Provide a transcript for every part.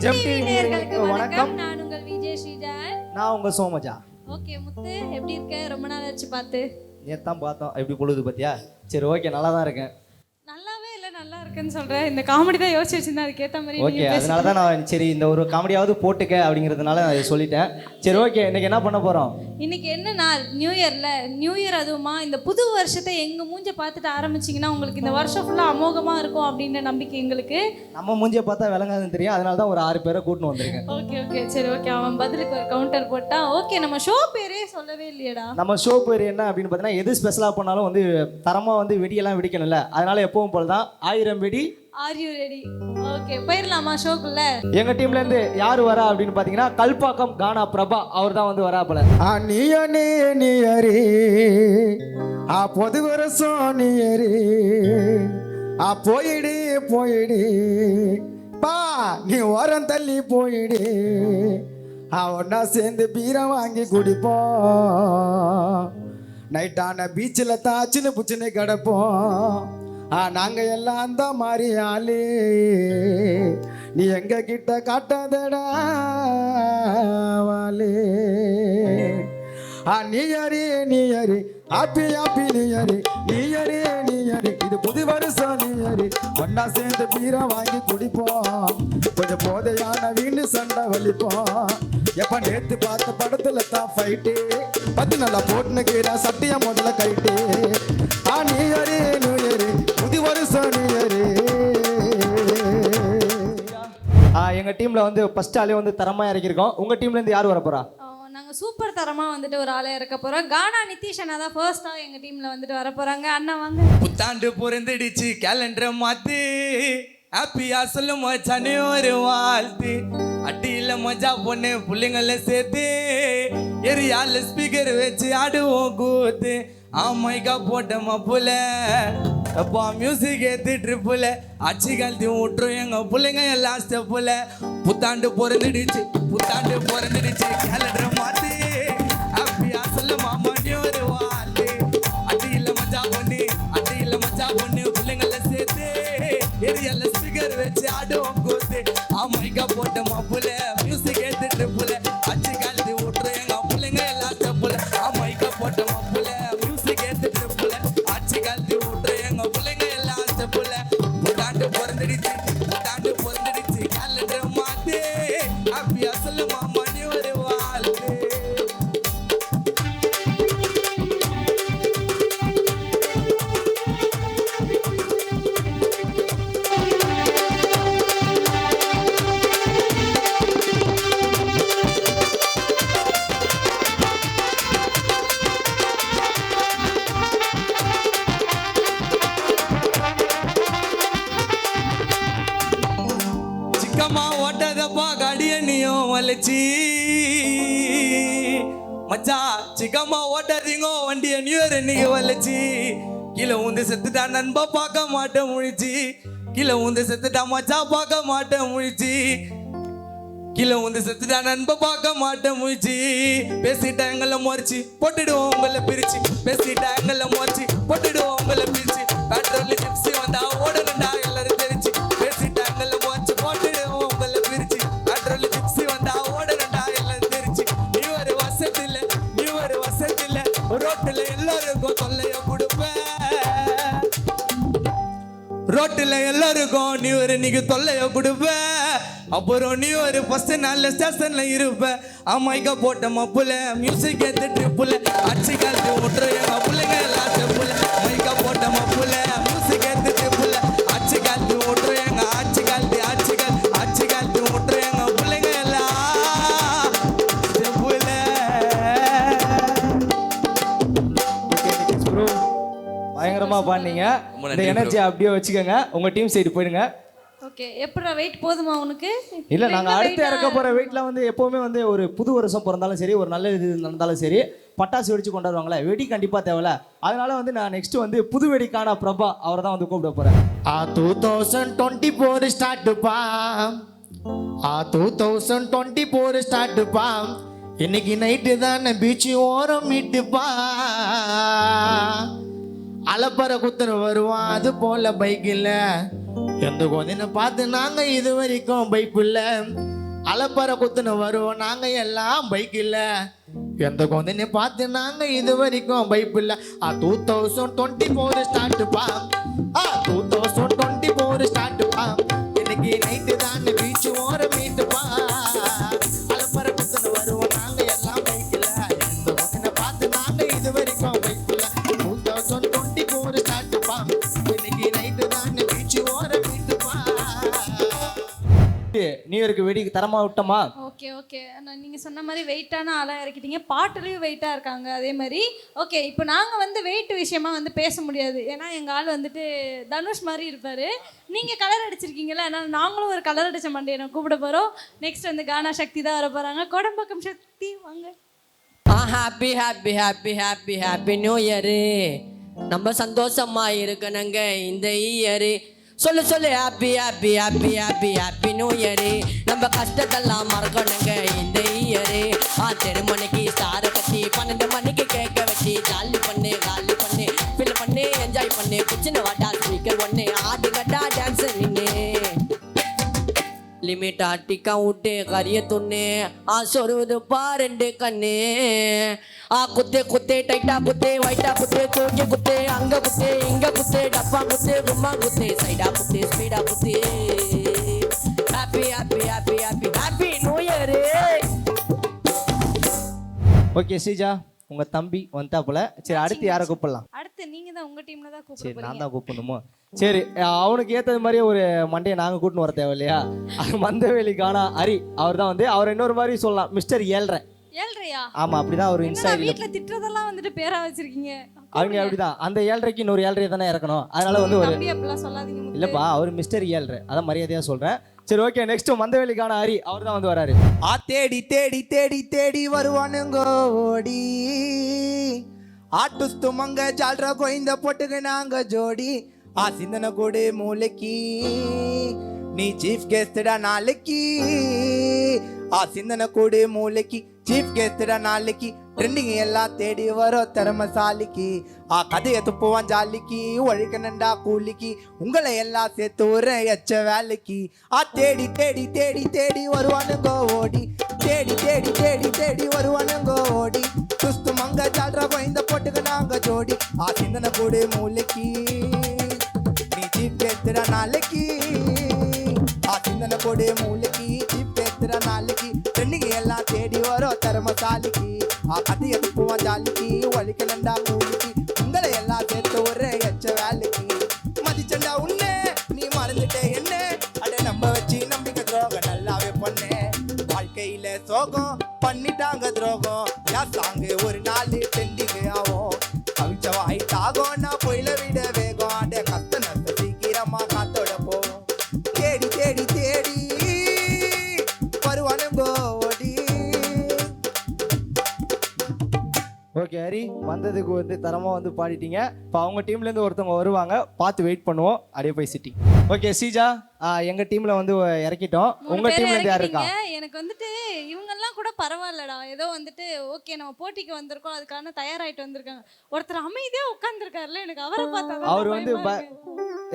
GeM TV நேயர்களுக்கு வணக்கம். நான் உங்கள் விஜய் ஸ்ரீஜான். நான் உங்க சோமஜா. ஓகே முத்து, எப்படி இருக்க? ரொம்ப நாள் ஆச்சு பார்த்து. நேத்தான் பார்த்தோம், எப்படி பொழுது பார்த்தியா? சரி ஓகே, நல்லா தான் இருக்கேன். நல்லாவே இல்லை, நல்லா இருக்குன்னு சொல்கிறேன். இந்த காமெடி தான் யோசிச்சு வச்சிருந்தேன், அதுக்கேற்ற மாதிரி ஓகே, அதனால தான் நான் சரி இந்த ஒரு காமெடியாவது போட்டுக்க அப்படிங்கிறதுனால நான் சொல்லிட்டேன். சரி ஓகே, இன்னைக்கு என்ன பண்ண போகிறோம்? இன்னைக்கு என்ன நாள்? நியூ இயர்ல. நியூ இயர் அதுவுமா இந்த புது வருஷத்தை எங்கள் மூஞ்ச பார்த்துட்டு ஆரம்பிச்சிங்கன்னா உங்களுக்கு இந்த வருஷம் ஃபுல்லாக அமோகமாக இருக்கும் அப்படின்ற நம்பிக்கை எங்களுக்கு. நம்ம மூஞ்சியை பார்த்தா விளங்காதுன்னு தெரியும், அதனால தான் ஒரு 6 பேரை கூட்டின்னு வந்திருக்கேன். ஓகே ஓகே சரி ஓகே, அவன் பதிலுக்கு ஒரு கவுண்டர் போட்டான். ஓகே, நம்ம ஷோ பேரே சொல்லவே இல்லையடா. நம்ம ஷோ பேர் என்ன அப்படின்னு பார்த்தீங்கன்னா, எது ஸ்பெஷலாக பண்ணாலும் வந்து தரமாக வந்து வெடியெல்லாம் வெடிக்கணும்ல, அதனால எப்பவும் போல தான் 1000 வெடி. Are you ready? ஓகே, போயிடலாமா ஷோக்குள்ள? எங்க டீம்ல இருந்து யாரு வரா அப்படின்னு பாத்தீங்கன்னா, கல்பாக்கம் கானா பிரபா அவர் தான் வந்து வரா போல. நீயரி பொது வருஷம் நீயரி போயிடு போயிடு பா, நீ ஓரம் தள்ளி போயிடு. ஒன்னா சேர்ந்து பீரம் வாங்கி குடிப்போம், நைட்டான பீச்சில் தாச்சின்னு புச்சின்னு கிடப்போம். நாங்க எல்லாம் அந்த மாதிரி ஆளு, நீ எங்க கிட்ட காட்டாதடா வாளே. நீயரி ஹாப்பி ஹாப்பி நீயரி இது புது வருஷம் நீயரி. ஒன்னா சேர்ந்து பீரை வாங்கி குடிப்போம், கொஞ்சம் போதையான வீண்டு சண்டை வலிப்போம். எப்ப நேத்து பார்த்த படத்துல தான் ஃபைட்டு, பத்து நல்லா போட்டுனுக்கிறா சட்டிய முதல்ல கைட்டு. நீயரி புது வருஷம் நீயரி. எங்க டீம்ல வந்து ஃபர்ஸ்ட் ஆளே வந்து தரமா இறக்கிருக்கோம். உங்க டீம்ல இருந்து யார் வர போறா? நாங்கள் சூப்பர் தரமாக வந்துட்டு ஒரு ஆளை இறக்க போகிறோம். கானா நிதிஷ் அண்ணா தான் ஃபர்ஸ்ட்டாக எங்கள் டீமில் வந்துட்டு வர போகிறாங்க. அண்ணா வாங்க. புத்தாண்டு பிறந்துடுச்சு, கேலண்டரை மாத்து, ஹாப்பியா சொல்லும் மச்சானே ஒரு வாழ்த்து. அட்டியில் மஜா பொண்ணு பிள்ளைங்கள சேர்த்து, எரியால ஸ்பீக்கர் வச்சு ஆடுவோம் கூத்து. ஆமைக்கா போட்ட மப்புல அப்பா மியூசிக் ஏத்து ட்ரிப்புல அச்சு கழட்டி விட்டுரும் எங்க பிள்ளைங்க எல்லாம் ஸ்டெப்புல. புத்தாண்டு பிறந்துடுச்சு கேலண்டரை மாத்து, ஹாப்பியா சொல்லு மாமா நீ ஒரு வாழ்த்து. அட்டியில் மஜா பொண்ணு பிள்ளைங்கள சேர்த்து, எரியல்ல ஸ்பீக்கர் வச்சு ஆடுவோம் கூத்து. ஆமைக்கா போட்ட மப்புல மியூசிக் ஏத்து ட்ரிப்புல அச்சு கழட்டி விட்டுரும் எங்க பிள்ளைங்க எல்லாம் ஸ்டெப்புல. ஆமைக்கா போட்ட மப்புல மியூசிக் ஏத்து ட்ரிப்புல அச்சு கழட்டி விட்டுரும் எங்க பிள்ளைங்க எல்லாம் ஸ்டெப்புல. புத்தாண்டு பிறந்துடுச்சு கேலண்டரை மாத்து, ஹாப்பியா சொல்லு மாமா நீ ஒரு வாழ்த்து. சிக்கம்மா ஓட்டதப்பா கடியண்ணியும் வலிச்சி மச்சா, சிக்கம்மா ஓட்டாதீங்கோ வண்டிய நியூ இயர் இன்னைக்கு வலிச்சி. கீழே உந்து செத்துட்டா நண்பா பார்க்க மாட்டேன் முழிச்சி, கீழே உந்து செத்துட்டா மச்சா பார்க்க மாட்டேன் முழிச்சி, கீழே உந்து செத்துட்டா நண்பா பார்க்க மாட்டேன் முழிச்சி. பேசிட்டா எங்களை முறைச்சி போட்டுடுவோம் உங்களை பிரிச்சு, பேசிட்டா எங்களை முறைச்சி போட்டுடுவோம் உங்களை பிரிச்சு. பேட்ரோல் ஜிப்ஸி வந்தா ஓடணுண்டா எல்லாரும் தெரிச்சு, பேசிட்டா எங்களை முறைச்சி போட்டுடுவோம் உங்களை பிரிச்சு. பேட்ரோல் ஜிப்ஸி வந்தா ஓடணுண்டா எல்லாரும் தெரிச்சு. நீ ஒரு வசதில்ல ரோட்டுல எல்லாருக்கும் தொல்லைய கொடுப்பேன், ரோட்டுல எல்லாருக்கும் நீ ஒரு இன்னைக்கு தொல்லைய கொடுப்பேன். அப்புறம் நீ ஒரு ஃபர்ஸ்ட் நாள்ல ஸ்டேஷன்ல இருப்ப. அம்மாய்க்கா போட்ட மப்புல மியூசிக் ஏத்து ட்ரிப்புல அச்சு கழட்டி விட்டுரு எங்க பிள்ளைங்க எல்லாம் ஸ்டெப்புல. மைக்கா போட்ட மப்புல மியூசிக் ஏத்து ட்ரிப்புல அச்சு கழட்டி விட்டுரு எங்க அச்சு கழட்டி விட்டுரு எங்க பிள்ளைங்க எல்லாம் ஸ்டெப்புல. பயங்கரமா பாடுனீங்க. இந்த எனர்ஜி அப்படியே வச்சுக்கோங்க, உங்க டீம் சைடு போயிடுங்க. ஓகே, எப்படா வெயிட் போதுமா உனக்கு? இல்ல, நாங்க அடுத்து இறக்க போற வெயிட்ல வந்து எப்பவுமே வந்து ஒரு புது வருஷம் பிறந்தாலும் சரி, ஒரு நல்ல இது நடந்தாலும் சரி, பட்டாசு வெடிச்சு கொண்டாடுவாங்களே, வெடி கண்டிப்பா தேவையில்ல. அதனால வந்து நான் நெக்ஸ்ட் வந்து புது வெடிக்கான பிரபா அவரை தான் வந்து கூப்பிட போறேன். 2024 ஸ்டார்ட் பா, 2024 ஸ்டார்ட் பா. இன்னைக்கு நைட்டு தானே பீச்சு ஓரம் மீட்டுப்பா. அலப்பற குத்துற வருவான் அது போல பைக்கில் எந்த கொஞ்சம் பார்த்து நாங்க இது வரைக்கும் பைப்பில்ல அலப்பற குத்துன்னு வருவோம் நாங்க எல்லாம் பைக் இல்ல எந்த கொஞ்சம் பார்த்து நாங்க இது வரைக்கும் பைப்பில்ல 2024 ஸ்டார்ட் பா 2024 ஸ்டார்ட் பா இன்னைக்கு நைட்டு தான் பீச் ஓர மீட்டு பா அலப்பற குத்துன்னு வருவோம் நாங்க எல்லாம் பைக் இல்ல எந்த கொஞ்சம் பார்த்து நாங்க இது வரைக்கும் பைப்பில்ல 2024 ஸ்டார்ட் பா இன்னைக்கு நைட்டு தான் பீச் ஓர மீட்டு பா நியூ இயருக்கு வெடி தரமா விட்டோமா? ஓகே ஓகே, நீங்கள் சொன்ன மாதிரி வெயிட்டான ஆளாக இறக்கிட்டீங்க, பாட்டுலேயும் வெயிட்டாக இருக்காங்க அதே மாதிரி. ஓகே, இப்போ நாங்கள் வந்து வெயிட் விஷயமா வந்து பேச முடியாது, ஏன்னா எங்கள் ஆள் வந்துட்டு தனுஷ் மாதிரி இருப்பார். நீங்கள் கலர் அடிச்சிருக்கீங்களா, அதனால் நாங்களும் ஒரு கலர் அடித்த மண்டையை கூப்பிட போகிறோம். நெக்ஸ்ட் வந்து கானா சக்தி தான் வர போகிறாங்க. கோடம்பாக்கம் சக்தி வாங்க. Happy happy happy happy happy new year. நம்ம சந்தோஷமா இருக்கணுங்க இந்த இயரு. சொல்லு சொல்லு happy happy happy happy happy new year. நம்ம கஷ்டத்தெல்லாம் மறக்கணுங்க இந்த இயரு. 10 மணிக்கு ஸ்டாரை கட்டி 12 மணிக்கு கேட்க வச்சு ஜாலி பண்ணு காலி பண்ணு ஃபில் பண்ணு என்ஜாய் பண்ணு குச்சின வாட்டா ஸ்பீக்கர் ஒன்று ஆடு கட்டா டான்ஸ் நின்று லிமிட் ஆட்டிக்கா விட்டு கரிய துண்ணு சொருவது பாருண்டு கண்ணு குத்தே குத்தே டைட்டா குத்தே வைட்டா குத்தே தூக்கி குத்தே அங்க குத்தே இங்க குத்தே டப்பா குத்தே கும்மா குத்தே சைடா குத்தே ஸ்பீடா குத்தே happy happy happy happy happy new year. Okay Sreeja, உங்க தம்பி வந்தாப்புல. சரி, அடுத்து யாரை கூப்பிடலாம்? அடுத்து நீங்கள் தான் உங்கள் டீமில் தான் சரி, கூப்பிட நான் தான் கூப்பிடணுமோ? சரி, அவனுக்கு ஏற்றது மாதிரியே ஒரு மண்டையை நாங்கள் கூட்டின்னு வர தேவை இல்லையா? மந்தவெளி கானா ஹரி அவர் தான் வந்து, அவர் இன்னொரு மாதிரி சொல்லலாம், மிஸ்டர் 7.5. 7.5? ஆமா, அப்படிதான் அவர் இன்ஸ்டா வீட்டில் திட்டுறதெல்லாம் வந்துட்டு பேரா வச்சிருக்கீங்க. அவங்க அப்படிதான், அந்த 7.5க்கு இன்னொரு 7.5 தானே இறக்கணும், அதனால வந்து ஒரு தம்பி அப்படிலாம் சொல்லாதீங்க முத்து. இல்லப்பா, அவர் மிஸ்டர் 7.5, அதான் மரியாதையா சொல்றேன். சரி, ஓகே, நெக்ஸ்ட் மந்தவெளி கானா ஹரி அவர் தான் வந்து வராரு. தேடி தேடி தேடி தேடி வருவானுங்க ஓடி ஆட்டுஸ்து மங்க ஜால்ற கோயிந்த பொட்டுக்கு நாங்க ஜோடி சிந்தன கூடு மூளைக்கு நீ சீஃப் கெஸ்டா நாளைக்கு சிந்தன கூடு மூளைக்கு சீஃப் கெஸ்டா நாளைக்கு ட்ரெண்டிங் எல்லாம் தேடி வரும் திறமசாலிக்கு கதையை துப்புவான் ஜாலிக்கு ஒழிக்கணுண்டா கூலிக்கு உங்களை எல்லாம் சேர்த்து ஒரு எச்ச வேலைக்கு தேடி தேடி தேடி தேடி வருவானுங்க ஓடி தேடி தேடி தேடி தேடி வருவானுங்க ஓடி சுஸ்து மங்க ஜால்ற கோயந்த போட்டுக்கு நாங்க ஜோடி சிந்தன கூடு மூளைக்கு நீ சீஃப் கெஸ்டா நாளைக்கு சிந்தன கூடு மூளைக்கு சீஃப் கெஸ்டா நாளைக்கு ட்ரெண்டிங் எல்லாம் தேடி வரும் திறமசாலிக்கு கதையை துப்புவான் ஜாலிக்கு ஒழிக்கணுண்டா கூலிக்கு உங்களை எல்லாம் சேர்த்து ஒரு எச்ச வேலைக்கு மதிச்சண்டா உன்னை நீ மறந்துட்டே என்ன அட நம்ப வச்சு நம்பிக்கை துரோகம் நல்லாவே பொண்ணு வாழ்க்கையில சோகம் பண்ணிட்டாங்க துரோகம் யார் சாங்கு ஒரு நாள் ட்ரெண்டிங் ஆகும் கவிச்ச வாயிட்டாகும் நான் போயில விட வேகம் அட கஷ்ட நஷ்ட சீக்கிரமா காத்தோட போவோம் தேடி தேடி தேடி வருவானுங்கோ ஓடி. ஓகே ஹரி, வந்ததுக்கு வந்து தரமா வந்து பாடிட்டீங்க. இப்போ அவங்க டீம்ல இருந்து ஒருத்தவங்க வருவாங்க, பார்த்து வெயிட் பண்ணுவோம். அப்படியே போய் சிட்டி. ஓகே ஸ்ரீஜா, எங்க டீம்ல வந்து இறக்கிட்டோம். உங்க டீம்ல இருந்து யார் இருக்கா? எனக்கு வந்துட்டு இவங்கெல்லாம் கூட பரவாயில்லடா, ஏதோ வந்துட்டு ஓகே நம்ம போட்டிக்கு வந்திருக்கோம் அதுக்கான தயாராயிட்டு வந்திருக்காங்க. ஒருத்தர் அமைதியா உட்கார்ந்துருக்காருல, எனக்கு அவரை பார்த்தா அவர் வந்து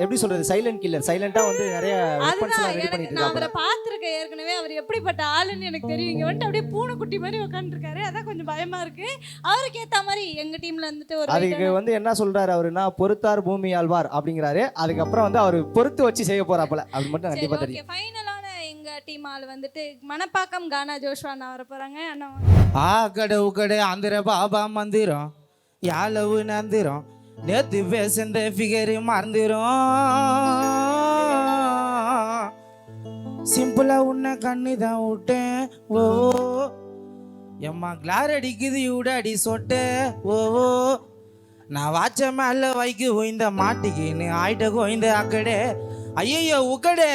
எப்படி சொல்றது, சைலண்ட் கில்லர். சைலண்டா வந்து நிறைய வெப்பன்ஸ் எல்லாம் ரெடி பண்ணிட்டு நான் அவரை இருக்காரு. பார்த்திருக்கேன் ஏற்கனவே. அவர் எப்படிப்பட்ட ஆளுன்னு எனக்கு தெரியும். இங்க வந்துட்டு அப்படியே பூனைக்குட்டி மாதிரி உட்காந்துருக்காரு, அதான் கொஞ்சம் பயமா இருக்கு. அவருக்கு ஏத்த மாதிரி எங்க டீம்ல வந்துட்டு ஒரு அதுக்கு வந்து என்ன சொல்றாரு அவருன்னா, பொறுத்தார் பூமி ஆழ்வார் அப்படிங்கிறாரு. அதுக்கப்புறம் வந்து அவர் பொறுத்து வச்சு செய்ய போறாப்புல, அது மட்டும் கண்டிப்பா தெரியும். ஃபைனலான எங்க டீம் ஆள் வந்துட்டு மணப்பாக்கம் கானா ஜோஷ்வா அண்ணா வர போறாங்க. அண்ணா ஆகடை உகடை ஆந்திர பாபா மந்திரம் யாழவு நந்திரம் நேத்து பேசுந்த ஃபிகர் மறந்துரும் சிம்பிளா உன்னை கண்ணு தான் விட்டேன் ஓ எம்மா கிளார் அடிக்குது இவுடாடி சொட்ட ஓ நான் வாச்ச மேல வைக்கு ஓய்ந்த மாட்டிக்கின்னு ஆயிட்ட கோய்ந்த அக்கடே ஐயோ உக்கடே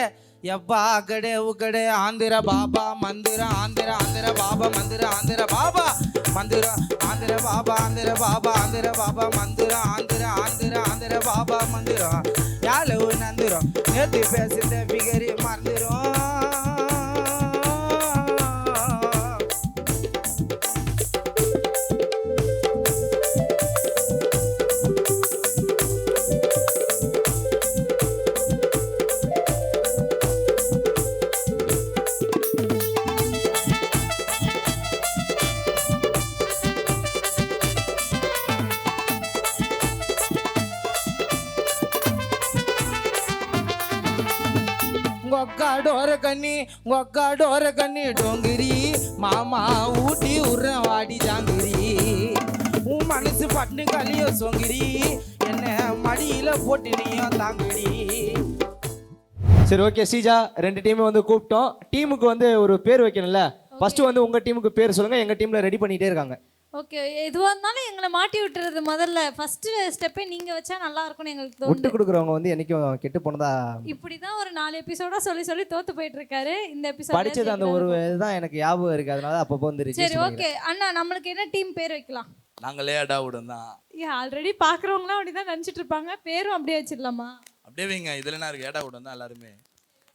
ಯಬ್ಬಾ ಕಡೆ ಉ ಕಡೆ ಆಂಧ್ರ ಬಾಬಾ ಮಂದಿರ ಆಂಧ್ರ ಆಂಧ್ರ ಬಾಬಾ ಮಂದಿರ ಆಂಧ್ರ ಬಾಬಾ ಮಂದಿರ ಆಂಧ್ರ ಬಾಬಾ ಆಂಧ್ರ ಬಾಬಾ ಆಂಧ್ರ ಬಾಬಾ ಮಂದಿರ ಆಂಧ್ರ ಆಂಧ್ರ ಆಂಧ್ರ ಬಾಬಾ ಮಂದಿರ ಯಾಲವು ನಂದಿರ ನೆತ್ತಿ ಬೇಸಿದ ಬಿಗರಿ ಮಂದಿರ ஒக்காடோர கண்ணி டோங்கிரி மாமா ஊட்டி உர்ற வாடி ஜாங்கிரி உன் மனசு பட்டு கலியோ சொங்கிரி என்ன மடியில போட்டு நீயும் தாங்கிரி. சரி ஓகே ஸ்ரீஜா, 2 டீமும் வந்து கூப்பிட்டோம். டீமுக்கு வந்து ஒரு பேர் வைக்கணும்ல. ஃபர்ஸ்ட் வந்து உங்க டீமுக்கு பேர் சொல்லுங்க. எங்க டீம்ல ரெடி பண்ணிட்டே இருக்காங்க. ஓகே, எதுவாக இருந்தாலும் எங்களை மாட்டி விட்டுறது முதல்ல ஃபர்ஸ்ட் ஸ்டெப்பே நீங்க வச்சா நல்லா இருக்கும்னு எங்களுக்கு விட்டு தோணுது. கொடுக்குறவங்க வந்து என்னைக்கும் கெட்டு போனதா. இப்படிதான் ஒரு 4 எபிசோடா சொல்லி தோத்து போயிட்டு இருக்காரு. இந்த எபிசோட் படிச்சது அந்த ஒரு இதுதான் எனக்கு ஞாபகம் இருக்கு. அதனால அப்பப்போ வந்து சரி ஓகே அண்ணா, நம்மளுக்கு என்ன டீம் பேர் வைக்கலாம்? நாங்களே அடா விடும் தான். ஆல்ரெடி பாக்குறவங்களாம் அப்படிதான் நினைச்சிட்டு இருப்பாங்க. பேரும் அப்படியே வச்சிடலாமா? அப்படியே வைங்க, இதுல என்ன இருக்கு, ஏடா விடும் தான் எல்லாருமே.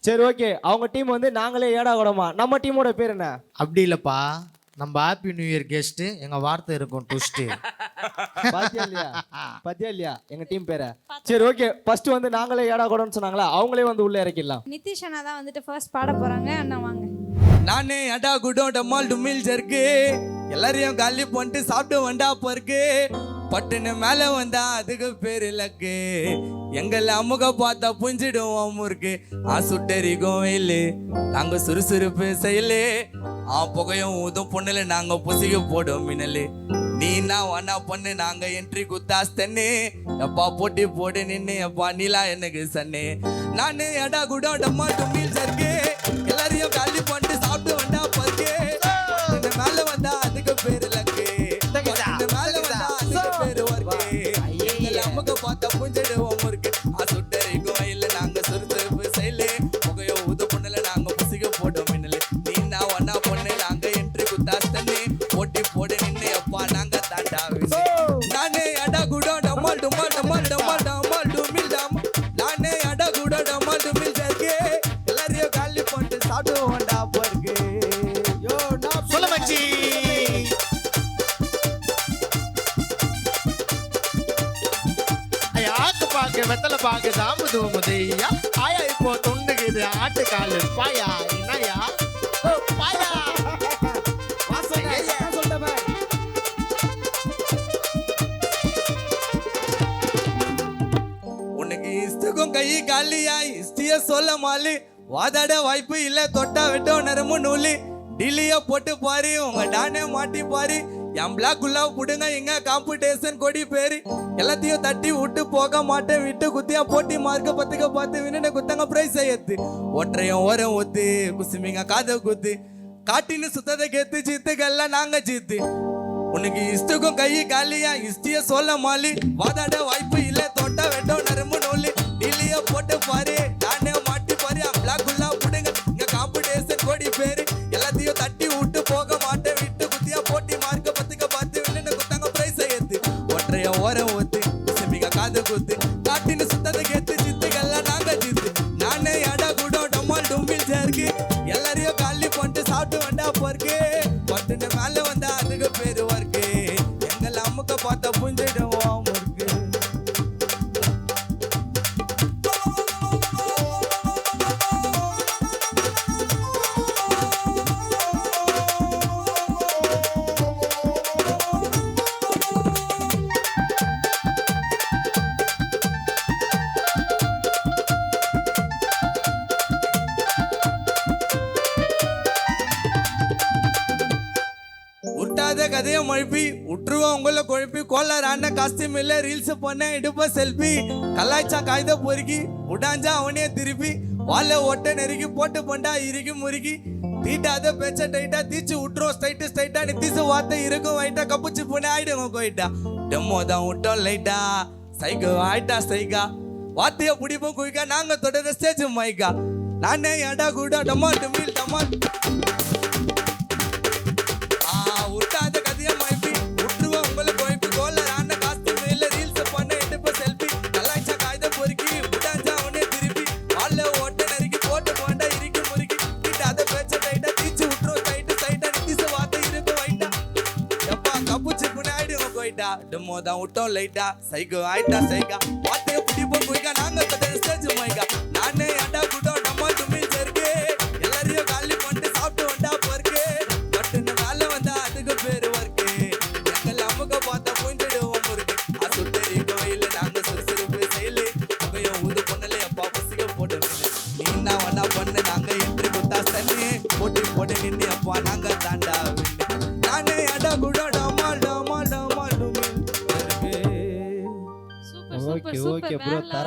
சரி ஓகே, அவங்க டீம் வந்து நாங்களே ஏடா கூடமா. நம்ம டீமோட பேர் என்ன? அப்படி இல்லப்பா, நம்ம ஹாப்பி நியூ இயர் கெஸ்ட், எங்க வார்த்தை இருக்கும் ட்விஸ்ட். பாத்தியா இல்லையா எங்க டீம் பேரை? சரி ஓகே, ஃபர்ஸ்ட் வந்து நாங்களே ஏடா கூடன்னு சொன்னாங்களா, அவங்களே வந்து உள்ள இறக்கிடலாம். நிதிஷ் அண்ணா தான் வந்துட்டு ஃபர்ஸ்ட் பாட போறாங்க. அண்ணா வாங்க. நானே அடா குடம் டம்மால் டுமில் ஜர்க்கு, எல்லாரையும் காலி பண்ணிட்டு சாப்பிட்டு வண்டா பருக்கு, பட்டுன்னு மேல வந்தா அதுக்கு பேரு லக்கு, எங்களை அமுக பார்த்தா புஞ்சிடுவோம் முறுக்கு, சுட்டரிக்கும் வெயிலு நாங்க சுறுசுறுப்பு செயலு, புகையும் ஊதும் பொண்ணுல நாங்க புசிக்க போடும் மின்னலு, நீ நான் ஒன்னா பொண்ணு நாங்க என்ட்ரி குத்தாஸ்தன்னு, எப்பா போட்டி போடு நின்னு எப்பா நீலா எனக்கு சன்னு, நானு அடா குடம் டம்மால் டுமில் ஜர்க்கு, எல்லாரையும் காலி பண்ணிட்டு சாப்பிட்டு வண்டா பருக்கு, மேல வந்தா அதுக்கு பேரு லக்கு, மேல வந்தா அதுக்கு பேரு ஒர்க்கு, எங்களை அமுக பார்த்தா புஞ்சிடுவோம் முறுக்கு, சுட்டரிக்கும் வயல நாங்க சுறுசுறுப்பு செயலு, புகையோ ஊது பொண்ணுல நாங்க புசிக்க போடும் மின்னலு, நீ நான் ஒன்னா பொண்ணு நாங்க என்ட்ரி குத்தாஸ்தன்னு, போட்டி போடு நின்னு எப்பா நாங்க தாண்டா வின்னு, நானே அடா குடம் டம்மால் டுமால் டம்மால் டம்மால் டம்மால் டுமில் டம், நானே அடா குடம் டம்மால் டுமில் ஜர்க்கு, எல்லாரையும் காலி பண்ணிட்டு சாப்பிடுவோம்டா பருக்கு. சொல்ல மச்சி. ஆட்டு பாக்கு வெத்தலை பாக்கு தாமு தூமுதையா, ஆயா இப்போ தொண்டுக்குது ஆட்டு காலு பாயா என்னயா பாயா உனக்கு இஸ்துக்கும் கை காலியா இஸ்திய சொல்ல மாலு, வாதாட வாய்ப்பு இல்ல தொட்டா வெட்டோம் நரம்பு நூலி, டில்லிய போட்டு பாரு உங்க டானே மாட்டி பாரு, என் பிளாக் குள்ளா புடுங்க எங்க காம்படிஷன் கொடி பேரு, எல்லாத்தையும் தட்டி விட்டு போக மாட்டேன் விட்டு குத்தியா போட்டி மார்க்க பத்துக்க பார்த்து வின்னு குத்தங்க பிரைஸ் ஏத்து, ஒற்றையும் ஓரம் ஒத்து குசுமிங்க காத குத்து, காட்டின்னு சுத்ததை கேத்து ஜித்துக்கெல்லாம் நாங்க ஜித்து, உனக்கு இஸ்துக்கும் கை காலியா இஸ்திய சொல்ல மாலி, வாதாட வாய்ப்பு இல்ல தொட்டா வெட்டோம் நரம்பு நூலி, டில்லிய போட்டு பாரு டானே மாட்டி பாரு, என் பிளாக் குள்ளா புடுங்க இங்க காம்படிஷன் கொடி பேரு, எல்லாத்தையும் தட்டி விட்டு போக மாட்டேன் விட்டு குத்தியா போட்டி மார்க்க பத்துக்க பார்த்து வின்னு குத்தாங்க பிரைஸ் ஏத்து, ஒற்றைய ஓரம் ஊத்து சிமிக காது குத்து, காட்டின்னு சுத்ததை கேத்து சித்துக்கெல்லாம் நாங்க ஜித்து, நானே அடா குடம் டம்மால் டும்பில் சேர்க்கு, எல்லாரையும் காலி பண்ணிட்டு சாப்பிட்டு வண்டா போருக்கு, பட்டுன்னு மேல வந்தா அதுக்கு பேரு ஒர்க்கு, எங்களை அமுக்க பார்த்தா புஞ்சிடுவோம் முறுக்கு. உட்டாத கதையை மழுப்பி உற்றுவா உங்களை குழப்பி, கோலார் ஆன காஸ்டியூம் இல்ல ரீல்ஸ் பண்ண இடுப்ப செல்ஃபி, கலாய்ச்சா காய்த பொறுக்கி உடாஞ்சா அவனே திருப்பி, வாழ ஓட்ட நெருக்கி போட்டு பண்ணா இறுக்கி முறுக்கி, தீட்டாத பேச்ச டைட்டா தீச்சு விட்டுரும் ஸ்ட்ரைட்டா நித்திசு வார்த்தை இருக்கும் வைட்டா, கப்புச்சு புண்ணே ஆயிடுங்க கோயிட்டா, டெம்மோ தான் விட்டோம் லைட்டா, சைக்கோ ஆயிட்டா சைக்கா, வார்த்தைய பிடிப்போம் குயிக்கா, நாங்க தொடர ஸ்டேஜ் மைக்கா, நானே அடா கூட டமால் டுமில் டமால், உட்டாத கதையா மைப்பி உற்றுவா உங்களை கோயிப்பி, கோலர் ஆன காஸ்டியூம் இல்ல ரீல்ஸ் பண்ண இடுப்ப செல்ஃபி, கலாய்ச்சா காய்த பொறுக்கி உடாஞ்சா அவனே திருப்பி, வாழ ஓட்ட நெருக்கி போட்டு போண்டா இறுக்கி முறுக்கி, தீட்டாத பேச்ச டைட்டா தீச்சு விட்டுரும் ஸ்ட்ரைட்டா நித்திசு வார்த்தை இருக்கும் வைட்டா, எப்பா கப்புச்சு புண்ணே ஆயிடுங்க கோயிட்டா, டெம்மோ தான் விட்டோம் லைட்டா, சைக்கோ ஆயிட்டா சைக்கா, வார்த்தைய பிடிப்போம் குயிக்கா, நாங்க தொடர ஸ்டேஜ் மைக்கா, நானே அடா குடம் டம்மால் டுமில் ஜர்க்கு, எல்லாரையும் காலி பண்ணிட்டு சாப்பிட்டு வண்டா போருக்கு, பட்டுன்னு மேல வந்தா அதுக்கு பேரு ஒர்க்கு, எங்களை அமுக பார்த்தா புஞ்சிடுவோம் முறுக்கு, சுட்டரிக்கும் வயல நாங்க சுறுசுறுப்பு செயலு, புகையும் ஊது பொண்ணுல எப்பா பசிக்க போட்டு, நீ நான் ஒன்னா பண்ண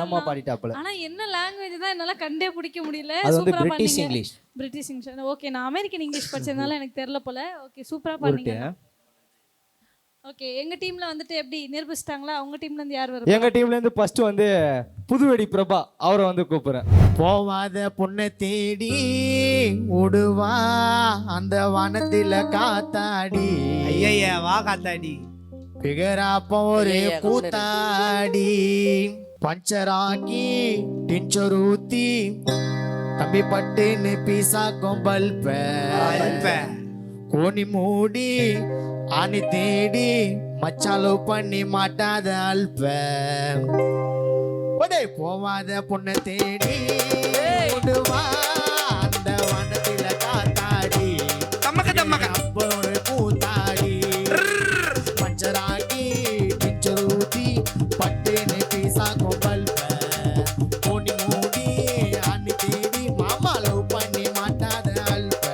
தரமா பாடிட்டாப்புல. ஆனா என்ன லாங்குவேஜ் தான் என்னால கண்டே பிடிக்க முடியல. அது வந்து சூப்பரா பிரிட்டிஷ் பண்ணீங்க. இங்கிலீஷ். British English. ஓகே, நான் அமெரிக்கன் இங்கிலீஷ் படிச்சதுனால எனக்கு தெரியல போல. ஓகே, சூப்பரா பண்ணீங்க. ஓகே, எங்க டீம்ல வந்துட்டு எப்படி நிரூபிச்சிட்டாங்களா? உங்க டீம்ல இருந்து யார் வரும்? எங்க டீம்ல இருந்து ஃபர்ஸ்ட் வந்து புதுவெடி பிரபா அவரை வந்து கூப்பிடுறேன். போவாத பொண்ணை தேடி ஓடுவா அந்த வனத்தில காத்தாடி. ஐயா வா காத்தாடி. பிகராப்ப ஒரு ஐயைய, கூத்தாடி. பஞ்சராக்கி டிஞ்சர் ஊத்தி தம்பி பட்டுன்னு பீசாக்கும் பல்ப. கோணி மூடி ஆணி தேடி மச்சாலோ பண்ணி மாட்டாத அல்ப. போவாத பொண்ணை தேடி ஓடுவா அந்த வனத்தில காத்தாடி. அப்ப ஒரு கூத்தாடி. பஞ்சராக்கி டிஞ்சர் ஊத்தி பட்டுன்னு பீசாக்கும் பல்ப. கோணி மூடி ஆணி தேடி மாமாலோ பண்ணி மாட்டாத அல்ப.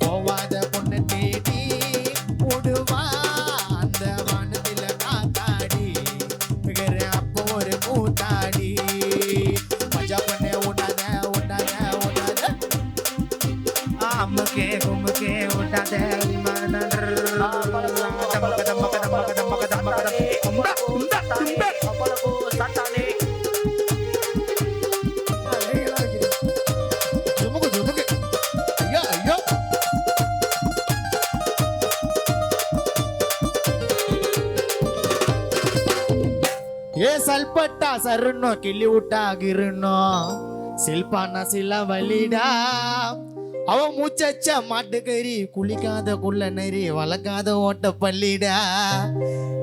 போவாத பொண்ணை தேடி ஓடுவா அந்த வானத்தில காத்தாடி. பிகர அப்போ ஒரு கூத்தாடி. மஜா பண்ண ஓடாத ஓடாத ஓடாத. அம்முக்கே கும்முக்கே விட்டாத. ஜுமுக்கு ஜுமுக்கு. ஐயா ஐயா. ஏ சல்பட்டா சருன்னோ கிள்ளி விட்டா கிருன்னோ சில்பானா சில வலிடா. அவ மூச்சச்ச மாட்டுக்கறி குளிக்காத குள்ள நெறி வளர்க்காத ஓட்ட பள்ளிடா.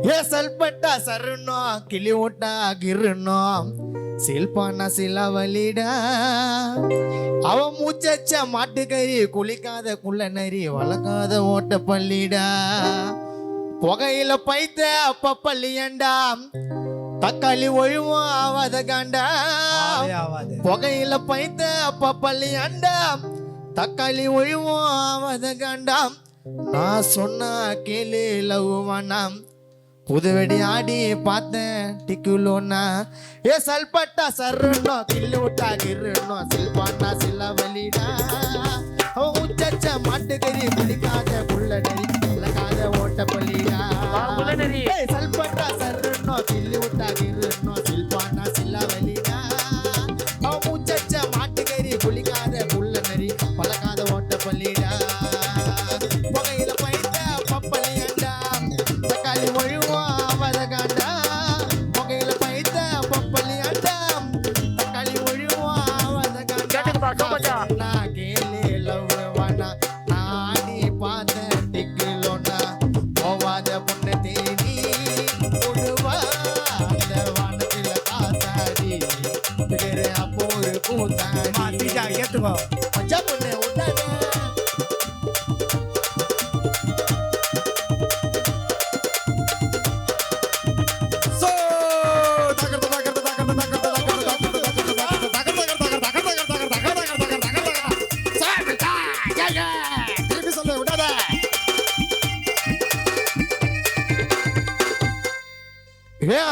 ஏ சல்பட்டா சருன்னோ கிள்ளி விட்டா கிருன்னோ சில்பானா சில வலிடா. அவ மூச்சச்ச மாட்டுக்கறி குளிக்காத குள்ள நெறி வளர்க்காத ஓட்ட பள்ளிடா. புகையில பைத்த அப்ப பள்ளியண்டா தக்காளி ஒழுவும் ஆவாத காண்டா. புகையில பைத்த அப்ப பள்ளி அண்டா தக்காளி ஒழுவும் ஆவாத காண்டாம். நான் சொன்னா கேளு லவ் வேணாம். புதுவெடி ஆடி பார்த்தேன் டிக்குலோனா. ஏ சல்பட்டா சருன்னோ கிள்ளு விட்டா கிருன்னோ சில்பானா சில வலிடா. அவன் உச்சச்ச மாட்டுக்கறி குளிக்காத புள்ளடரி விளக்காத ஓட்ட பள்ளிடா. சல்பட்டா சருன்னோ கிள்ளு விட்டா கிருன்னோ சில்பானா சில வலிடா. அவன் உச்சச்ச மாட்டுக்கறி குளிக்காத புள்ள நரி வளர்க்காத ஓட்ட பள்ளிடா. புகையில பைத்த பப்பளி அண்டா தக்காளி ஒழுவும் ஆவத காண்டா. புகையில பைத்த பப்பளி அண்டா தக்காளி ஒழுவும் ஆவத காண்டா. நான் கேளு லவ் வேணா நாடி பார்த்த டிக்குலோனா. போவாத பொண்ணை தேடி ஓடுவா அந்த வானத்தில காத்தாடி. பிகர அப்போ ஒரு கூத்தாடி. ஏத்துக்கோ. மஜா பொண்ணு விட்டாத. திருப்பி சொல்ல விடாத.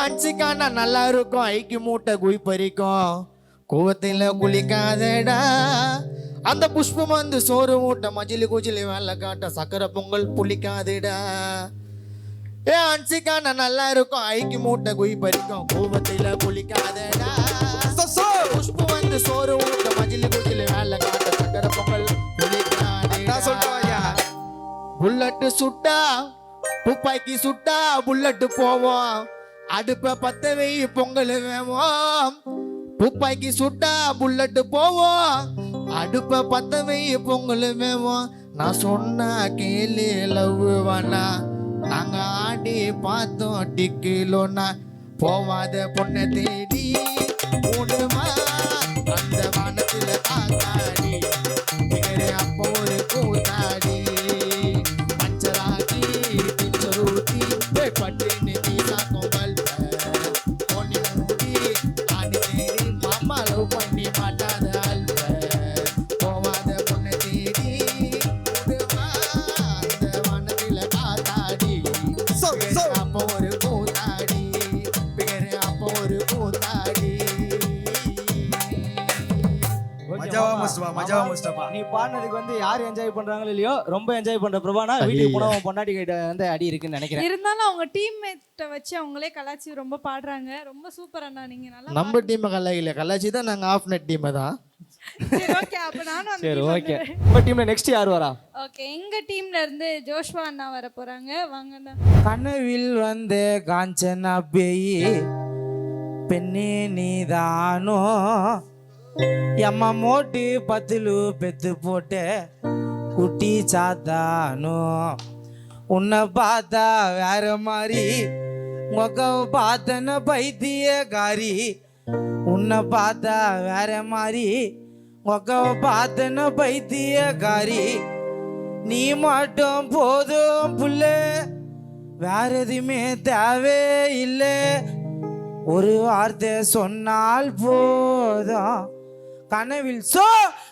அடிச்சுக்கானா நல்லா இருக்கும். ஐக்கு மூட்டை குய் பறிக்கும். கூவத்தில குளிக்காதடா அந்த புஷ்பம் வந்து சோறு மூட்டை மஜிலி குஜிலி வேலை காட்ட சக்கரை பொங்கல் புளிக்காதடா. ஏ அன்சிக்கான நல்லா இருக்கும். ஐக்கு மூட்டை குய் பறிக்கும். கூவத்தில குளிக்காதடா புஷ்பம் வந்து சோறு மூட்டை மஜிலி குஜிலி வேலை காட்ட சக்கரை பொங்கல் புளிக்காதடா. புல்லட்டு சுட்டா துப்பாக்கி சுட்டா புல்லட்டு போவோம். அடுப்ப பத்த வை பொங்கல் வேவோம். துப்பாக்கி சுட்டா புல்லட்டு போவோம். அடுப்ப பத்த வை பொங்கல் வேவோம். நான் சொன்னா கேளு லவ் வேணா நாங்க ஆடி பார்த்தோம் டிக்கிலோனா. போவாத பொண்ணை தேடி ஓடுமா அந்த வானத்துல காத்தாடி. அப்போ ஒரு கூத்தாடி. பஞ்சராக்கி டிஞ்சர் ஊத்தி பட்டுன்னு பீசாக்கும் பல்ப. பொண்ணி மூடி ஆடி தேடி மாமா லவ் பண்ணி மாட்டாத அல்ப. போவாத பொண்ணை தேடி ஓடுவா அந்த வானத்தில காத்தாடி. அப்போ ஒரு கூத்தாடி. பிகர அப்போ ஒரு கூத்தாடி. முஸ்தபா மஜாவா முஸ்தபா. நீ பாடினதுக்கு வந்து யார் என்ஜாய் பண்றாங்களோ இல்லையோ ரொம்ப என்ஜாய் பண்ற பிரபானா வீட்டுக்கு போனா உன் பொண்டாட்டி கிட்ட வந்து அடி இருக்குன்னு நினைக்கிறேன். இருந்தாலும் அவங்க டீம்மேட்டை வச்சு அவங்களே கலாச்சி ரொம்ப பாடுறாங்க. ரொம்ப சூப்பர் அண்ணா, நீங்க நல்லா நம்ம டீமை கலாய்க்கல, கலாச்சி தான் நாங்கள் ஆஃப் நெட் டீமை தான். ஓகே. அப்ப நானும் அந்த சரி team ஓகே. வந்துடுறேன். உங்க டீம்ல நெக்ஸ்ட் யார் வரா? ஓகே, எங்க டீம்ல இருந்து ஜோஷ்வா அண்ணா வர போறாங்க. வாங்கண்ணா. கனவில் வந்த காஞ்சனா பேயி பெண்ணே நீதானோ, எம்மா மோட்டு பத்துலு பெத்து போட்ட குட்டி சாத்தானோ, உன்னை பார்த்தா வேற மாதிரி முகம் பார்த்தன பைத்தியக்காரி, உன்னை பார்த்தா வேற மாதிரி முகம் பார்த்தன பைத்தியக்காரி, நீ மட்டும் போதும் புள்ள, வேற எதுவுமே தேவை இல்லை, ஒரு வார்த்தை சொன்னால் போதும்.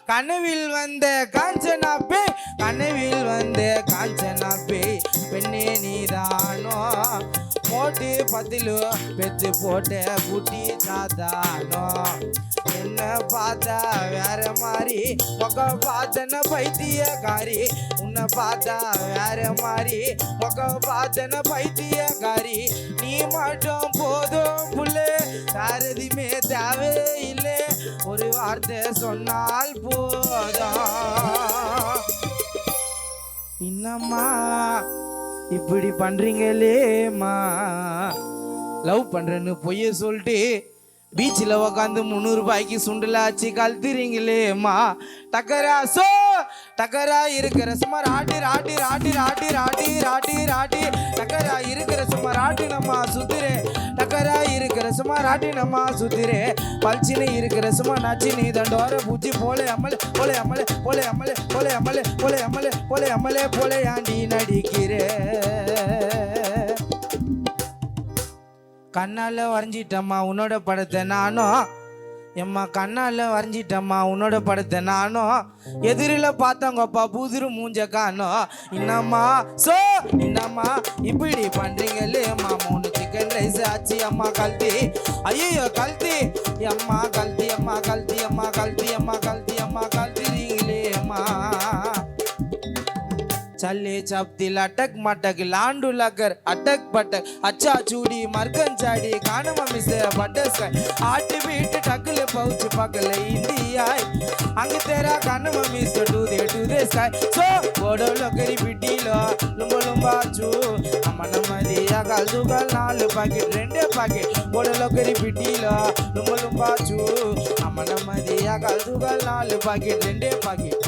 கனவில் வந்த காஞ்சனா பே, கனவில் வந்த காஞ்சனா பே, பெண்ணே நீதானோ, மோட்டு பத்திலு பெத்து போட்ட குட்டி சாத்தானோ, என்ன பார்த்தா வேற மாதிரி முகம் பார்த்தன பைத்தியக்காரி, உன்னை பார்த்தா வேற மாதிரி முகம் பார்த்தன பைத்தியக்காரி, நீ மட்டும் போதும் புள்ளே, வேற எதுவுமே தேவை இல்லை, ஒரு வார்த்தை சொன்னால் போதும். என்னம்மா இப்படி பண்றீங்களேம்மா, லவ் பண்றேன்னு பொய்ய சொல்லிட்டு பீச்சில் உக்காந்து 300 ரூபாய்க்கு சுண்டலாச்சு கழுத்துறீங்களேம்மா, டக்கரா இருக்கிற சும்மா ராட்டி ராட்டி ராட்டி ராட்டி ராட்டி ராட்டி ராட்டி, டக்கரா இருக்கிற சும்மா ராட்டி நம்ம சுத்துறே, டக்கரா இருக்கிற சும்மா ராட்டி நம்ம சுத்துறே, பல்ச்சினு இருக்கிற சும்மா நச்சு நீ தண்டோர பூச்சி போலே அம்மலே போலே அம்மலே போலே அம்மலே போலே அம்மலே போலே அம்மலே போலே அம்மலே போலே ஆண்டி நடிக்கிறே, கண்ணால் வரைஞ்சிட்டம்மா உன்னோட படத்தை நானும், எம்மா கண்ணால் வரைஞ்சிட்டம்மா உன்னோட படத்தை நானும், எதிரில் பார்த்தவங்கப்பா புதிரு மூஞ்ச காணோம், என்னம்மா என்னம்மா இப்படி பண்றீங்களேம்மா, 3 சிக்கன் ரைஸ் ஆச்சு அம்மா கல்தி, ஐயோ கல்தி அம்மா கல்தி அம்மா கல்தி அம்மா கல்தி அம்மா கல்தி அம்மா கல்திறீங்களேம்மா, चले चपतील अटक मटक लांडू लगर अटक पटक अच्छा चूड़ी मरकन चाड़ी कानम मिसे बटस आट बीट टकल पहुंच पकल इंडिया अंग तेरा कानम मिस टू दे स्काई सो बोडो लकरी पिटीलो लुंबा लुंबा चू अमन मदिया कलदुगल 4 पैकेट 2 पैकेट बोडो लकरी पिटीलो लुंबा लुंबा चू अमन मदिया कलदुगल 4 पैकेट 2 पैकेट.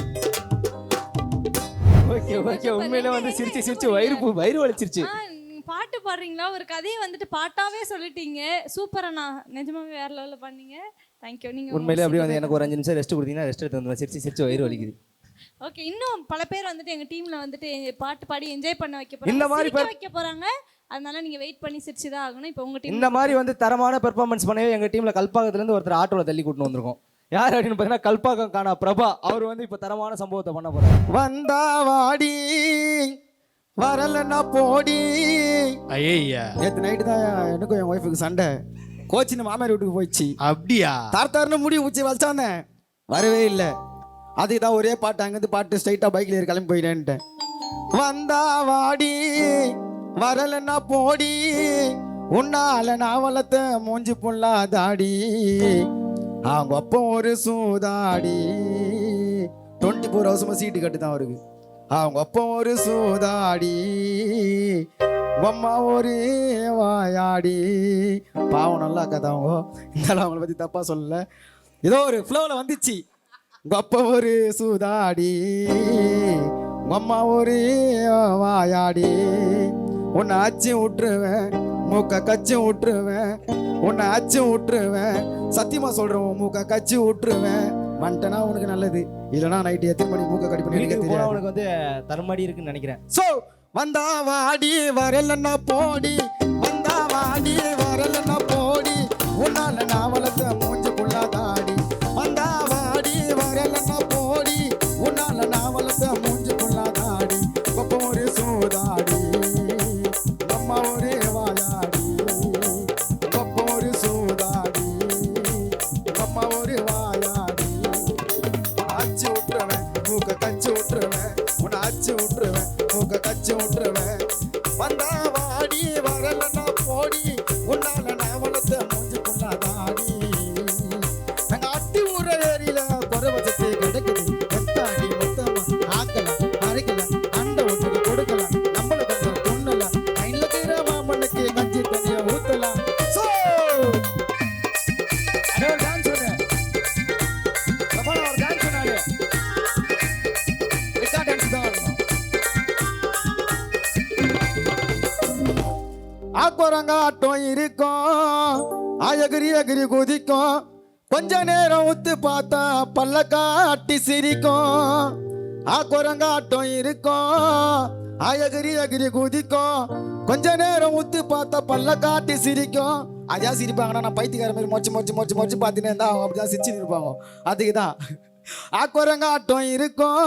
Okay okay. உண்மையிலே வந்து சிரிச்சு வயிறு வலிச்சிருச்சு. நீங்க பாட்டு பாடுறீங்களா? ஒரு கதையை வந்துட்டு பாட்டாவே சொல்லிட்டீங்க. சூப்பர் அண்ணா, நிஜமாவே வேற லெவல்ல பண்ணீங்க. தேங்க்யூ. நீங்க உண்மையிலே அப்படியே வந்து எனக்கு ஒரு 5 நிமிஷம் ரெஸ்ட் கொடுத்தீங்கன்னா ரெஸ்ட் எடுத்து வந்து சிரிச்சு வயிறு வலிக்குது. ஓகே, இன்னும் பல பேர் வந்துட்டு எங்க டீம்ல வந்துட்டு பாட்டு பாடி என்ஜாய் பண்ண வைக்க போறாங்க, இந்த மாதிரி வைக்க போறாங்க. அதனால நீங்க வெயிட் பண்ணி சிரிச்சு தான் ஆகணும். இப்போ உங்க டீம் இந்த மாதிரி வந்து தரமான பெர்ஃபார்மன்ஸ் பண்ணவே எங்க டீம்ல கல்பாக்கத்துல இருந்து ஒருத்தர் ஆட்டோல தள்ளி கூட்டிட்டு வந்திருக்கோம். யார் அப்படின்னு பார்த்தீங்கன்னா கல்பாக்கம் காணா பிரபா. அவர் வந்து இப்போ தரமான சம்பவத்தை பண்ண போறாரு. வந்தா வாடி வரலன்னா போடி. ஐயா நேற்று நைட்டு தான் எனக்கும் என் ஒய்ஃபுக்கு சண்டை. கோச்சின்னு மாமியார் வீட்டுக்கு போயிடுச்சு. அப்படியா? தார்த்தாருன்னு முடி ஊச்சி வச்சானே, வரவே இல்லை. அதுக்கு தான் ஒரே பாட்டு அங்கேருந்து பாட்டு ஸ்ட்ரைட்டாக பைக்கில் ஏறி கிளம்பி போயிட்டேன்ட்டேன். வந்தா வாடி வரலன்னா போடி, உன்னால நான் வளர்த்த மூஞ்சி புல்லா தாடி, அவங்க அப்போ ஒரு சூதாடி. 24 ஹவர்ஸுமா சீட்டு கட்டு தான் அவருக்கு. அவங்க அப்போ ஒரு சூதாடி, அம்மா ஒரு வாயாடி. பாவம் நல்லா கதை அவங்க. இருந்தாலும் அவங்கள பற்றி தப்பாக சொல்லலை, ஏதோ ஒரு ஃப்ளோவில் வந்துச்சு. உங்கள் அப்பா ஒரு சூதாடி, அம்மா ஒரு வாயாடி. உன்னை அச்சு விட்டுருவேன், மூக்க கச்சி விட்டுருவேன், உன்னை அச்சு விட்டுருவேன். சத்தியமா சொல்றேன், மூக்க கச்சி விட்டுருவேன். வந்துட்டனா உனக்கு நல்லது, இல்லைனா நைட்டு எத்தனை மணி மூக்க கடி பண்ணி தெரியாது. உனக்கு வந்து தரமாடி இருக்குன்னு நினைக்கிறேன். சோ வந்தா வாடி வரலன்னா போடி, வந்தா வாடி வரலன்னா போடி, உன்னால நான் வளர்த்த மூஞ்சி புள்ளா தாடி. வந்தா வாடி வரலன்னா போடி, உன்னால நான் வளர்த்த மூஞ்சி புள்ளா தாடி. அப்போ ஒரு சூதாடி, அம்மா ஒரு வாயாடி. அப்போ ஒரு சூதாடி, அம்மா ஒரு வாயாடி. ஆக்குரங்காட்டம் இருக்கும் எகிரி எகிரி குதிக்கும் கொஞ்ச நேரம் உத்து பார்த்தா பல்ல காட்டி சிரிக்கும் ஆக்குரங்காட்டம் இருக்கும் எகிரி எகிரி குதிக்கும் கொஞ்ச நேரம் உத்து பார்த்தா பல்ல காட்டி சிரிக்கும். அதையா சிரிப்பாங்கன்னா நான் பைத்தியக்கார மாதிரி மொச்சு பார்த்துன்னு இருந்தா அவங்க அப்படிதான் சிரிச்சுன்னு இருப்பாங்க. அதுக்கு தான் ஆக்குரங்காட்டம் இருக்கும்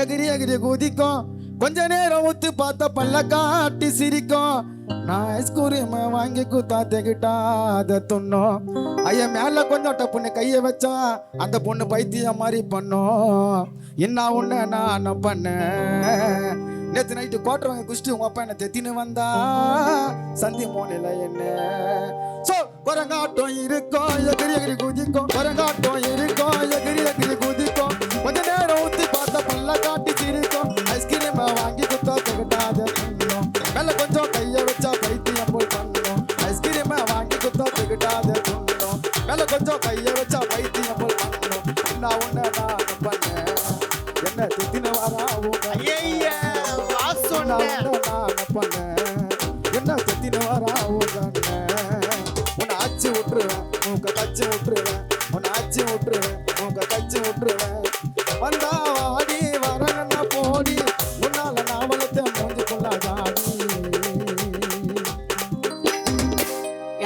எகிரி எகிரி குதிக்கும் கொஞ்ச நேரம் ஊத்து பார்த்த பல்ல காட்டி சிரிக்கும். நான் ஐஸ்கிரீம் வாங்கி குத்தாத்துக்கிட்டா அதை துண்ணும். ஐயா மேல கொஞ்சம் பொண்ணு கையை வச்சா அந்த பொண்ணு பைத்தியம் மாதிரி பண்ணும். என்ன ஒண்ணு நான் பண்ணேன் நேற்று நைட்டு கோட்டை வாங்கி குடிச்சிட்டு உங்க அப்பா என்ன தெத்தின்னு வந்தா சந்தி மோனில என்ன சோ குரங்காட்டம் இருக்கும் எகிரி எகிரி குதிக்கும் குரங்காட்டம் இருக்கும் எகிரி எகிரி குதிக்கும் கொஞ்ச நேரம் ஊத்தி பார்த்த பல்ல காட்டி சிரிக்கும். ஐஸ்கிரீம் வாங்கி குத்தா தகட்டாத துண்ணும் மேல கொஞ்சம் கையை வச்சா பைத்தியம் போய் பண்ணும். ஐஸ்கிரீம் வாங்கி குத்தா தகட்டாத துண்ணும் மேல கொஞ்சம் கையை வச்சா பைத்தியம் போய் பண்ணும். என்ன ஒண்ணு நான் பண்ணேன் என்ன தெத்தின வாரா என்ன தெத்தின வாரா உன்னை ஆச்சு விட்டுருவேன் உங்க கச்சி விட்டுருவேன் உன்னை ஆச்சு விட்டுருவேன் உங்க கச்சி விட்டுருவேன். வந்தா வாடி வரணும்னா போடி உன்னால நாவலத்தை மூஞ்சி கொள்ளாதாடி.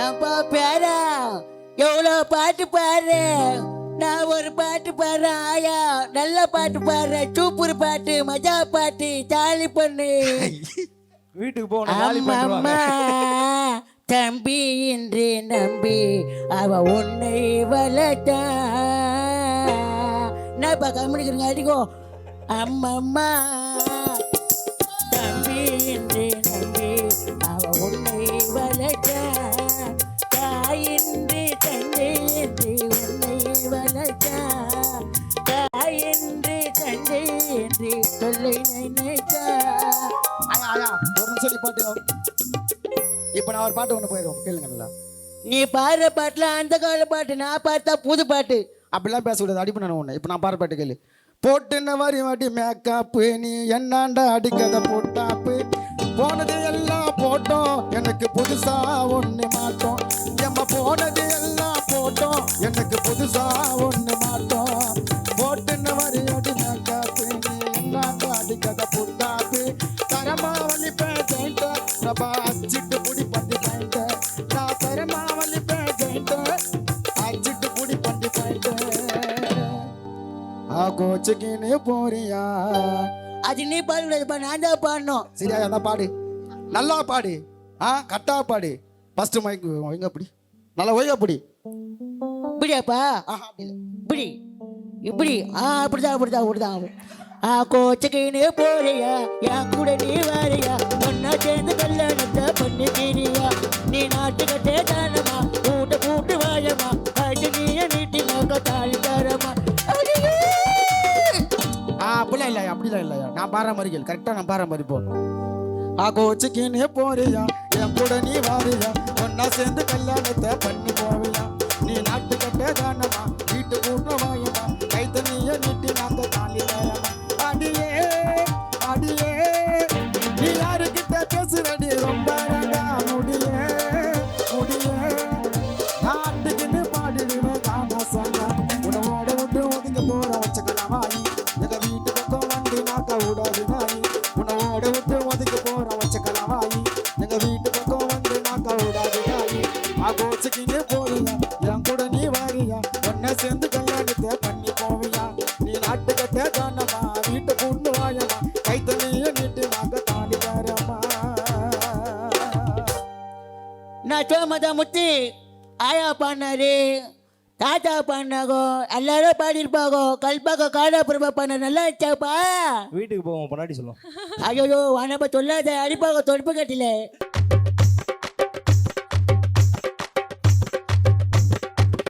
ஏன்பா பேரா எவ்வளோ பாட்டு பாரு. நான் ஒரு பாட்டு பாடுறேன் ஆயா நல்ல பாட்டு பாடுறேன் சூப்பர் பாட்டு மஜா பாட்டு ஜாலி பண்ணு. வீட்டுக்கு போகணும் அம்மா தம்பி என்று நம்பி அவ உன்னை வளர்த்தா. என்னப்பா கம்முனிக்கிறீங்க அடிக்கோ. அம்மம்மா தம்பி என்று நம்பி அவ உன்னை வளர்த்தா. தாயின்றி தந்தை என்று உன்னை வளர்த்தா. தாயின்றி தந்தை என்று சொல்லை நினைத்தா. ஒரு நிமிஷம் நீ பாட்டு இப்ப நான் ஒரு பாட்டு ஒண்ணு போயிடும் கேளுங்க நல்லா. நீ பாடுற பாட்டுல அந்த கால பாட்டு நான் பார்த்தா புது பாட்டு. அப்படிலாம் பேசக்கூடாது அடிப்பு நான் ஒண்ணு. இப்ப நான் பாடுற பாட்டு கேளு. போட்டுன்னு வரி வாட்டி மேக்கப்பு நீ என்னாண்டா அடிக்கத போட்டாப்பு போனது எல்லாம் போட்டோம் எனக்கு புதுசா ஒண்ணு மாட்டோம். எம்ம போனது எல்லாம் போட்டோம் எனக்கு புதுசா ஒண்ணு மாட்டோம். போட்டுன்னு வரி வாட்டி மேக்கப்பு நீ என்னாண்டா அடிக்கத போட்டாப்பு தரமா வலிப்பேன் ஜெயிண்ட ரபா அச்சிட்டு புடி பண்ணி பாயிண்ட நான் தரமா வலிப்பேன் ஜெயிண்ட அச்சிட்டு புடி பண்ணி பாயிண்ட. கோச்சுக்கின்னு போறியா அது நீ பாடக்கூடாதுப்பா நான் தான் பாடணும். சரியா தான் பாடு நல்லா பாடு கட்டா பாடு. ஃபர்ஸ்ட் மைக் ஒழுங்க அப்படி நல்லா ஒழுங்க அப்படி இப்படியாப்பா இப்படி இப்படி அப்படிதான் அப்படிதான் அப்படிதான். கோச்சுக்கின்னு போறியா என் கூட நீ வாரியா ஒன்னா சேர்ந்து கல்யாணத்தை பண்ணிக்கிறியா. நீ நாட்டுக்கட்டே தானமா கூட்ட கூட்டு வாயமா அது நீய நீட்டி நோக்க தாலி தரமா. அப்படிலாம் இல்லையா அப்படிலாம் இல்லையா நான் பாடுற மாதிரி கேள் கரெக்டாக நான் பாடுற மாதிரி போ. கோச்சுக்கின்னு போறியா என் கூட நீ வாரியா ஒன்னா சேர்ந்து கல்யாணத்தை பண்ணி போவியா. நீ நாட்டுக்கட்டே தானமா வீட்டு கூட்டு வாயமா கை தண்ணிய நீட்டி நாங்க தாலி தரமா. அடியே அடியே நீ யாருக்கிட்ட பேசுறடி ரொம்ப அழகா முடியே முடியே நாட்டுக்குன்னு பாடிடுவேன் தானா சொன்னா உணவோட விட்டு ஒதுங்க போற வச்சுக்கலாமா. எங்க வீட்டு பக்கம் வந்து நாக்க விடாது நாய் உணவோட விட்டு ஒதுங்க போற வச்சுக்கலாமா. எங்க வீட்டு பக்கம் வந்து நாக்க விடாது நாய். கோச்சுக்கின்னு போறியா என் கூட நீ வாரியா ஒன்ன சேர்ந்து கல்யாணத்தை பண்ணி போவியா. நீ நாட்டுக்கட்டே தானமா வீட்டை கூண்டு வாயமா கை தண்ணிய நீட்டு நாங்க தாண்டி தரமா. நான் சோமதா முத்தி ஆயா பாடினாரு தாத்தா பாடினாகோ எல்லாரும் பாடிருப்பாகோ கல்பாக்கோ காடாபுரமா பண்ண நல்லா இருச்சாப்பா. வீட்டுக்கு போவோம் பொன்னாடி சொல்லுவோம். ஐயோ வானப்பா சொல்லாத அடிப்பாக தொடுப்பு கட்டில.